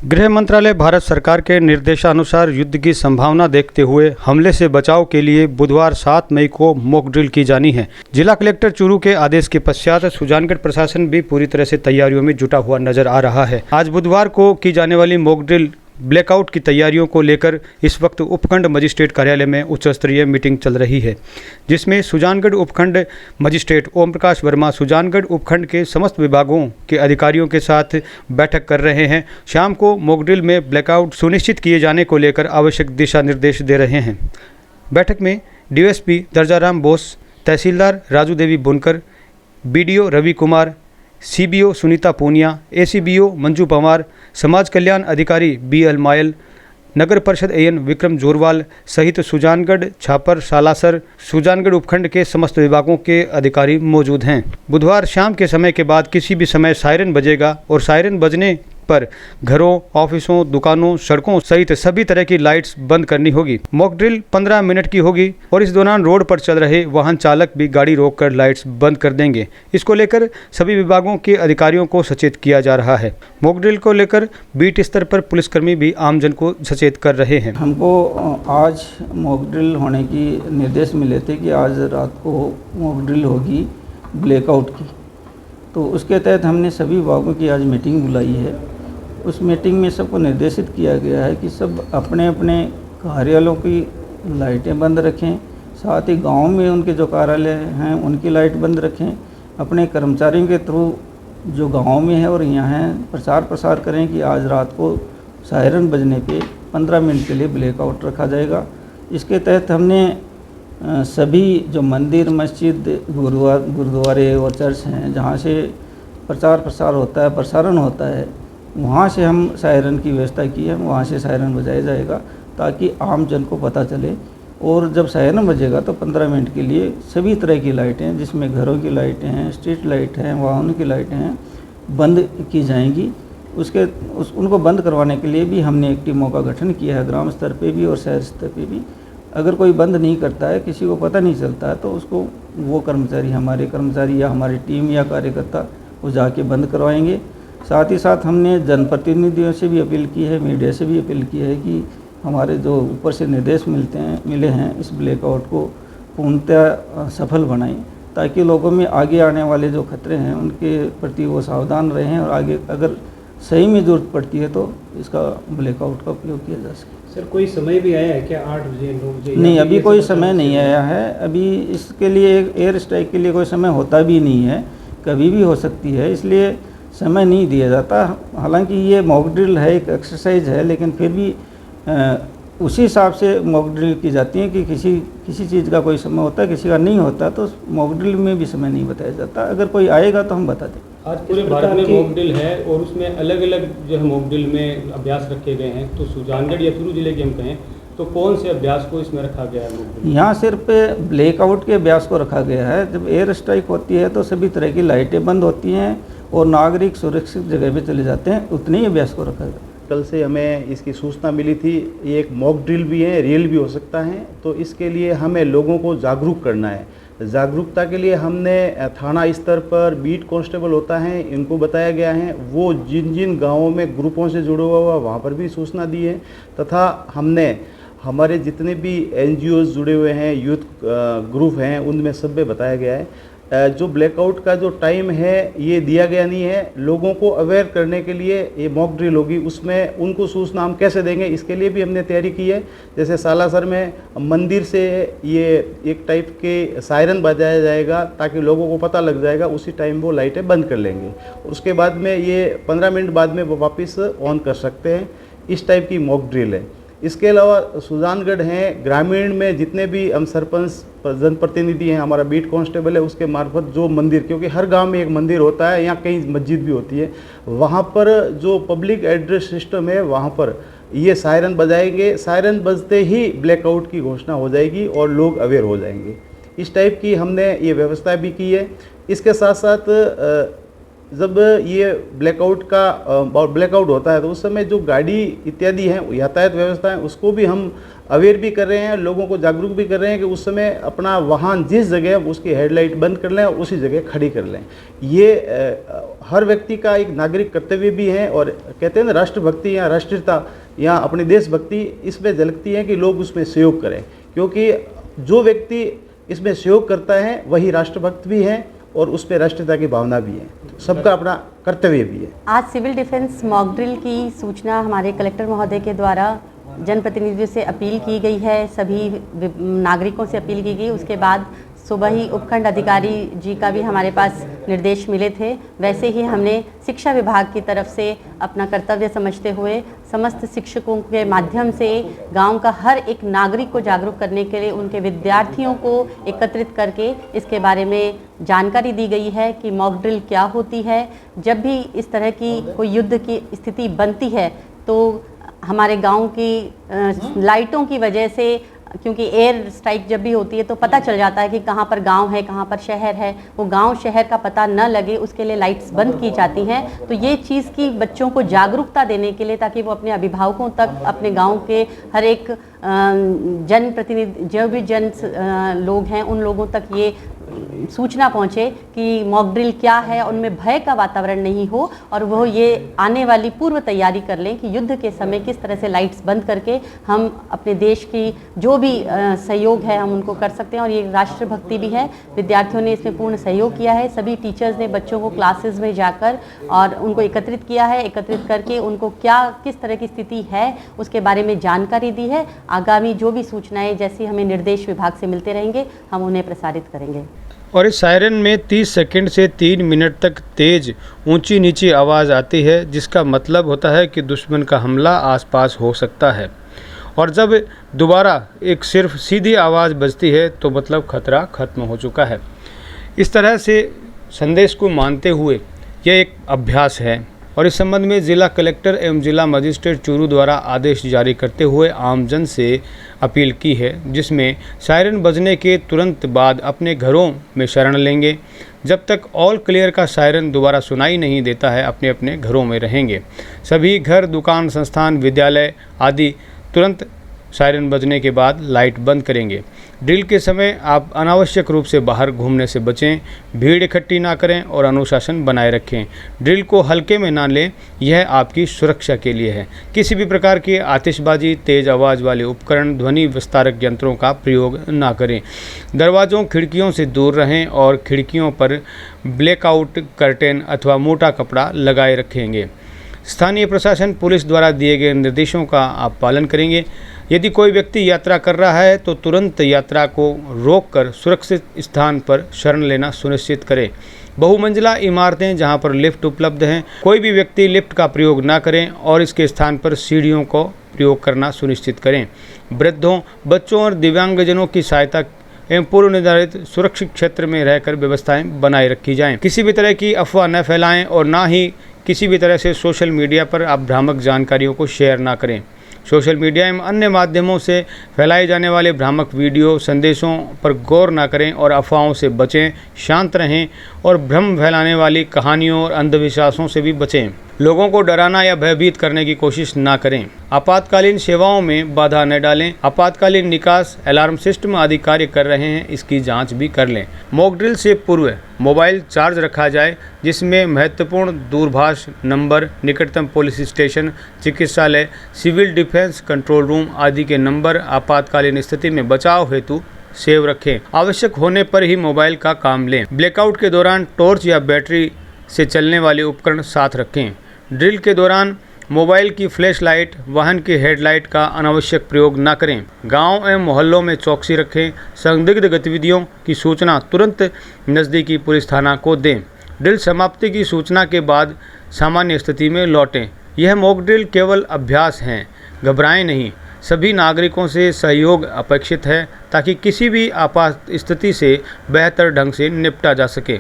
गृह मंत्रालय भारत सरकार के निर्देशानुसार युद्ध की संभावना देखते हुए हमले से बचाव के लिए बुधवार 7 मई को मॉक ड्रिल की जानी है। जिला कलेक्टर चूरू के आदेश के पश्चात सुजानगढ़ प्रशासन भी पूरी तरह से तैयारियों में जुटा हुआ नजर आ रहा है। आज बुधवार को की जाने वाली मॉक ड्रिल ब्लैकआउट की तैयारियों को लेकर इस वक्त उपखंड मजिस्ट्रेट कार्यालय में उच्च स्तरीय मीटिंग चल रही है, जिसमें सुजानगढ़ उपखंड मजिस्ट्रेट ओम प्रकाश वर्मा सुजानगढ़ उपखंड के समस्त विभागों के अधिकारियों के साथ बैठक कर रहे हैं। शाम को मॉक ड्रिल में ब्लैकआउट सुनिश्चित किए जाने को लेकर आवश्यक दिशा निर्देश दे रहे हैं। बैठक में डीएसपी दर्जाराम बोस, तहसीलदार राजू देवी बुनकर, बीडीओ रवि कुमार, सीबीओ सुनीता पूनिया, एसीबीओ मंजू पवार, समाज कल्याण अधिकारी बीएल मायल, नगर परिषद एएन विक्रम जोरवाल सहित सुजानगढ़, छापर, सालासर, सुजानगढ़ उपखंड के समस्त विभागों के अधिकारी मौजूद हैं। बुधवार शाम के समय के बाद किसी भी समय सायरन बजेगा और सायरन बजने पर घरों, ऑफिसों, दुकानों, सड़कों सहित सभी तरह की लाइट्स बंद करनी होगी। मॉक ड्रिल 15 मिनट की होगी और इस दौरान रोड पर चल रहे वाहन चालक भी गाड़ी रोककर लाइट्स बंद कर देंगे। इसको लेकर सभी विभागों के अधिकारियों को सचेत किया जा रहा है। मॉक ड्रिल को लेकर बीट स्तर पर पुलिसकर्मी भी आमजन को सचेत कर रहे हैं। हमको आज मॉक ड्रिल होने की निर्देश मिले थे कि आज रात को मॉक ड्रिल होगी ब्लैकआउट की, तो उसके तहत हमने सभी विभागों की आज मीटिंग बुलाई है। उस मीटिंग में सबको निर्देशित किया गया है कि सब अपने अपने कार्यालयों की लाइटें बंद रखें, साथ ही गांव में उनके जो कार्यालय हैं उनकी लाइट बंद रखें। अपने कर्मचारियों के थ्रू जो गांव में है और यहाँ हैं प्रचार प्रसार करें कि आज रात को सायरन बजने पे 15 मिनट के लिए ब्लैकआउट रखा जाएगा। इसके तहत हमने सभी जो मंदिर, मस्जिद, गुरुद्वारे और चर्च हैं जहाँ से प्रचार प्रसार होता है, प्रसारण होता है, वहाँ से हम सायरन की व्यवस्था की है। वहाँ से सायरन बजाया जाएगा ताकि आम जन को पता चले। और जब सायरन बजेगा तो 15 मिनट के लिए सभी तरह की लाइटें, जिसमें घरों की लाइटें हैं, स्ट्रीट लाइट हैं, वाहनों की लाइटें हैं, बंद की जाएंगी। उनको बंद करवाने के लिए भी हमने एक टीमों का गठन किया है, ग्राम स्तर पे भी और शहर स्तर पे भी। अगर कोई बंद नहीं करता है, किसी को पता नहीं चलता है, तो उसको वो कर्मचारी, हमारे कर्मचारी या हमारी टीम या कार्यकर्ता वो जाके बंद करवाएंगे। साथ ही साथ हमने जनप्रतिनिधियों से भी अपील की है, मीडिया से भी अपील की है कि हमारे जो ऊपर से निर्देश मिले हैं इस ब्लैकआउट को पूर्णतः सफल बनाएं, ताकि लोगों में आगे आने वाले जो खतरे हैं उनके प्रति वो सावधान रहें और आगे अगर सही में ज़रूरत पड़ती है तो इसका ब्लैकआउट का उपयोग किया जा सके। सर, कोई समय भी आया है क्या? 8 बजे, 9 बजे? नहीं, अभी कोई समय नहीं आया है। अभी इसके लिए एयर स्ट्राइक के लिए कोई समय होता भी नहीं है, कभी भी हो सकती है, इसलिए समय नहीं दिया जाता। हालांकि ये मॉक ड्रिल है, एक एक्सरसाइज है, लेकिन फिर भी उसी हिसाब से मॉक ड्रिल की जाती है कि किसी चीज़ का कोई समय होता है, किसी का नहीं होता, तो मॉक ड्रिल में भी समय नहीं बताया जाता। अगर कोई आएगा तो हम बता दें। आज पूरे भारत में मॉक ड्रिल है और उसमें अलग अलग जो है मॉक ड्रिल में अभ्यास रखे गए हैं, तो सुजानगढ़ या चूरू जिले के हम कहें तो कौन से अभ्यास को इसमें रखा गया है? यहाँ सिर्फ ब्लैकआउट के अभ्यास को रखा गया है। जब एयर स्ट्राइक होती है तो सभी तरह की लाइटें बंद होती हैं और नागरिक सुरक्षित जगह पे चले जाते हैं, उतने ही अभ्यास को रखा गया। कल से हमें इसकी सूचना मिली थी, ये एक मॉक ड्रिल भी है, रियल भी हो सकता है, तो इसके लिए हमें लोगों को जागरूक करना है। जागरूकता के लिए हमने थाना स्तर पर बीट कांस्टेबल होता है, इनको बताया गया है, वो जिन जिन गाँवों में ग्रुपों से जुड़ा हुआ वहाँ पर भी सूचना दी है, तथा हमने हमारे जितने भी NGOs जुड़े हुए हैं, यूथ ग्रुप हैं, उनमें सब में बताया गया है। जो ब्लैकआउट का जो टाइम है ये दिया गया नहीं है। लोगों को अवेयर करने के लिए ये मॉक ड्रिल होगी, उसमें उनको सूचना हम कैसे देंगे इसके लिए भी हमने तैयारी की है। जैसे सालासर में मंदिर से ये एक टाइप के सायरन बजाया जाएगा ताकि लोगों को पता लग जाएगा, उसी टाइम वो लाइटें बंद कर लेंगे। उसके बाद में ये 15 मिनट बाद में वो वापस ऑन कर सकते हैं। इस टाइप की मॉक ड्रिल है। इसके अलावा सुजानगढ़ हैं, ग्रामीण में जितने भी हम सरपंच जनप्रतिनिधि हैं, हमारा बीट कांस्टेबल है, उसके मार्फत जो मंदिर, क्योंकि हर गांव में एक मंदिर होता है, यहाँ कई मस्जिद भी होती है, वहाँ पर जो पब्लिक एड्रेस सिस्टम है वहाँ पर ये सायरन बजाएंगे। सायरन बजते ही ब्लैकआउट की घोषणा हो जाएगी और लोग अवेयर हो जाएंगे। इस टाइप की हमने ये व्यवस्था भी की है। इसके साथ साथ जब ये ब्लैकआउट होता है तो उस समय जो गाड़ी इत्यादि हैं, यातायात व्यवस्था है, उसको भी हम अवेयर भी कर रहे हैं, लोगों को जागरूक भी कर रहे हैं कि उस समय अपना वाहन जिस जगह उसकी हेडलाइट बंद कर लें और उसी जगह खड़ी कर लें। ये हर व्यक्ति का एक नागरिक कर्तव्य भी है। और कहते हैं ना, राष्ट्रभक्ति या राष्ट्रीयता या अपनी देशभक्ति इसमें झलकती है कि लोग उसमें सहयोग करें, क्योंकि जो व्यक्ति इसमें सहयोग करता है वही राष्ट्रभक्त भी है और उस पर राष्ट्रीयता की भावना भी है। सबका अपना कर्तव्य भी है। आज सिविल डिफेंस मॉक ड्रिल की सूचना हमारे कलेक्टर महोदय के द्वारा जनप्रतिनिधियों से अपील की गई है, सभी नागरिकों से अपील की गई। उसके बाद सुबह ही उपखंड अधिकारी जी का भी हमारे पास निर्देश मिले थे। वैसे ही हमने शिक्षा विभाग की तरफ से अपना कर्तव्य समझते हुए समस्त शिक्षकों के माध्यम से गांव का हर एक नागरिक को जागरूक करने के लिए उनके विद्यार्थियों को एकत्रित करके इसके बारे में जानकारी दी गई है कि मॉक ड्रिल क्या होती है। जब भी इस तरह की कोई युद्ध की स्थिति बनती है तो हमारे गांव की लाइटों की वजह से, क्योंकि एयर स्ट्राइक जब भी होती है तो पता चल जाता है कि कहाँ पर गांव है, कहाँ पर शहर है, वो गांव शहर का पता न लगे उसके लिए लाइट्स बंद की जाती हैं। तो ये चीज़ की बच्चों को जागरूकता देने के लिए, ताकि वो अपने अभिभावकों तक, अपने गांव के हर एक जनप्रतिनिधि, जो भी लोग हैं, उन लोगों तक ये सूचना पहुँचे कि मॉक ड्रिल क्या है, उनमें भय का वातावरण नहीं हो और वो ये आने वाली पूर्व तैयारी कर लें कि युद्ध के समय किस तरह से लाइट्स बंद करके हम अपने देश की जो भी सहयोग है हम उनको कर सकते हैं। और ये राष्ट्रभक्ति भी है। विद्यार्थियों ने इसमें पूर्ण सहयोग किया है। सभी टीचर्स ने बच्चों को क्लासेस में जाकर और उनको एकत्रित किया है। एकत्रित करके उनको किस तरह की स्थिति है उसके बारे में जानकारी दी है। आगामी जो भी सूचनाएं जैसी हमें निर्देश विभाग से मिलते रहेंगे हम उन्हें प्रसारित करेंगे। और इस सायरन में 30 सेकंड से 3 मिनट तक तेज ऊंची नीची आवाज़ आती है, जिसका मतलब होता है कि दुश्मन का हमला आसपास हो सकता है। और जब दोबारा एक सिर्फ सीधी आवाज़ बजती है तो मतलब खतरा खत्म हो चुका है। इस तरह से संदेश को मानते हुए यह एक अभ्यास है। और इस संबंध में जिला कलेक्टर एवं जिला मजिस्ट्रेट चूरू द्वारा आदेश जारी करते हुए आमजन से अपील की है, जिसमें सायरन बजने के तुरंत बाद अपने घरों में शरण लेंगे। जब तक ऑल क्लियर का सायरन दोबारा सुनाई नहीं देता है अपने अपने घरों में रहेंगे। सभी घर, दुकान, संस्थान, विद्यालय आदि तुरंत सायरन बजने के बाद लाइट बंद करेंगे। ड्रिल के समय आप अनावश्यक रूप से बाहर घूमने से बचें, भीड़ इकट्ठी ना करें और अनुशासन बनाए रखें। ड्रिल को हल्के में ना लें, यह आपकी सुरक्षा के लिए है। किसी भी प्रकार की आतिशबाजी, तेज़ आवाज़ वाले उपकरण, ध्वनि विस्तारक यंत्रों का प्रयोग ना करें। दरवाज़ों, खिड़कियों से दूर रहें और खिड़कियों पर ब्लैकआउट कर्टेन अथवा मोटा कपड़ा लगाए रखेंगे। स्थानीय प्रशासन, पुलिस द्वारा दिए गए निर्देशों का आप पालन करेंगे। यदि कोई व्यक्ति यात्रा कर रहा है तो तुरंत यात्रा को रोककर सुरक्षित स्थान पर शरण लेना सुनिश्चित करें। बहुमंजिला इमारतें जहां पर लिफ्ट उपलब्ध हैं, कोई भी व्यक्ति लिफ्ट का प्रयोग ना करें और इसके स्थान पर सीढ़ियों को प्रयोग करना सुनिश्चित करें। वृद्धों, बच्चों और दिव्यांगजनों की सहायता एवं पूर्व निर्धारित सुरक्षित क्षेत्र में रहकर व्यवस्थाएं बनाए रखी जाएं। किसी भी तरह की अफवाह न फैलाएं और ना ही किसी भी तरह से सोशल मीडिया पर आप भ्रामक जानकारियों को शेयर ना करें। सोशल मीडिया एवं अन्य माध्यमों से फैलाए जाने वाले भ्रामक वीडियो संदेशों पर गौर न करें और अफवाहों से बचें। शांत रहें और भ्रम फैलाने वाली कहानियों और अंधविश्वासों से भी बचें। लोगों को डराना या भयभीत करने की कोशिश ना करें। आपातकालीन सेवाओं में बाधा न डालें। आपातकालीन निकास, अलार्म सिस्टम आदि कार्य कर रहे हैं, इसकी जांच भी कर लें। मॉक ड्रिल से पूर्व मोबाइल चार्ज रखा जाए, जिसमें महत्वपूर्ण दूरभाष नंबर, निकटतम पुलिस स्टेशन, चिकित्सालय, सिविल डिफेंस कंट्रोल रूम आदि के नंबर आपातकालीन स्थिति में बचाव हेतु सेव रखें। आवश्यक होने पर ही मोबाइल का काम लें। ब्लैकआउट के दौरान टॉर्च या बैटरी से चलने वाले उपकरण साथ रखें। ड्रिल के दौरान मोबाइल की फ्लैश लाइट, वाहन की हेडलाइट का अनावश्यक प्रयोग न करें। गांव एवं मोहल्लों में चौकसी रखें। संदिग्ध गतिविधियों की सूचना तुरंत नज़दीकी पुलिस थाना को दें। ड्रिल समाप्ति की सूचना के बाद सामान्य स्थिति में लौटें। यह मॉक ड्रिल केवल अभ्यास हैं, घबराएं नहीं। सभी नागरिकों से सहयोग अपेक्षित है ताकि किसी भी आपात स्थिति से बेहतर ढंग से निपटा जा सके।